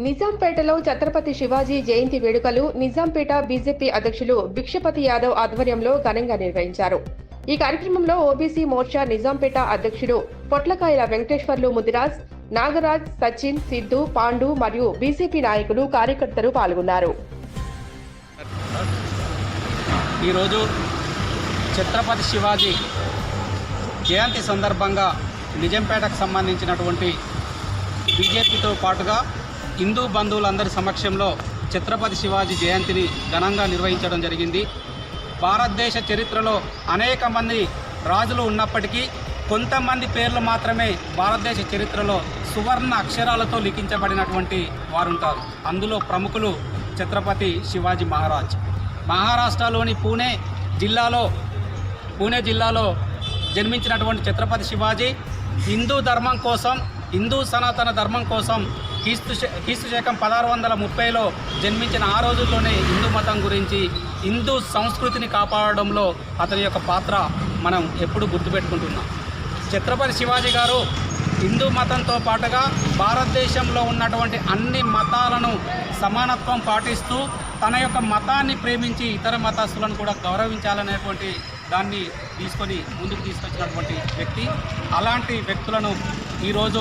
నిజాంపేటలో ఛత్రపతి శివాజీ జయంతి వేడుకలు నిజాంపేట బీజేపీ అధ్యక్షులు భిక్షపతి యాదవ్ ఆధ్వర్యంలో ఘనంగా నిర్వహించారు. ఈ కార్యక్రమంలో ఓబీసీ మోర్చా నిజాంపేట అధ్యక్షుడు పొట్లకాయల వెంకటేశ్వర్లు ముదిరాజ్, నాగరాజ్, సచిన్, సిద్ధు, పాండు మరియు బీజేపీ నాయకులు, కార్యకర్తలు పాల్గొన్నారు. ఈరోజు ఛత్రపతి శివాజీ జయంతి సందర్భంగా నిజాంపేటకు సంబంధించినటువంటి బీజేపీతో పాటుగా హిందూ బంధువులందరి సమక్షంలో ఛత్రపతి శివాజీ జయంతిని ఘనంగా నిర్వహించడం జరిగింది. భారతదేశ చరిత్రలో అనేక మంది రాజులు ఉన్నప్పటికీ కొంతమంది పేర్లు మాత్రమే భారతదేశ చరిత్రలో సువర్ణ అక్షరాలతో లిఖించబడినటువంటి వారుంటారు. అందులో ప్రముఖులు ఛత్రపతి శివాజీ మహారాజ్. మహారాష్ట్రలోని పూణే జిల్లాలో జన్మించినటువంటి ఛత్రపతి శివాజీ హిందూ ధర్మం కోసం, హిందూ సనాతన ధర్మం కోసం క్రీస్తు శకం 1630లో జన్మించిన ఆ రోజుల్లోనే హిందూ మతం గురించి, హిందూ సంస్కృతిని కాపాడడంలో అతని యొక్క పాత్ర మనం ఎప్పుడు గుర్తుపెట్టుకుంటున్నాం. ఛత్రపతి శివాజీ గారు హిందూ మతంతో పాటుగా భారతదేశంలో ఉన్నటువంటి అన్ని మతాలను సమానత్వం పాటిస్తూ తన యొక్క మతాన్ని ప్రేమించి ఇతర మతస్థులను కూడా గౌరవించాలనేటువంటి దాన్ని ముందుకు తీసుకొచ్చినటువంటి వ్యక్తి. అలాంటి వ్యక్తులను ఈరోజు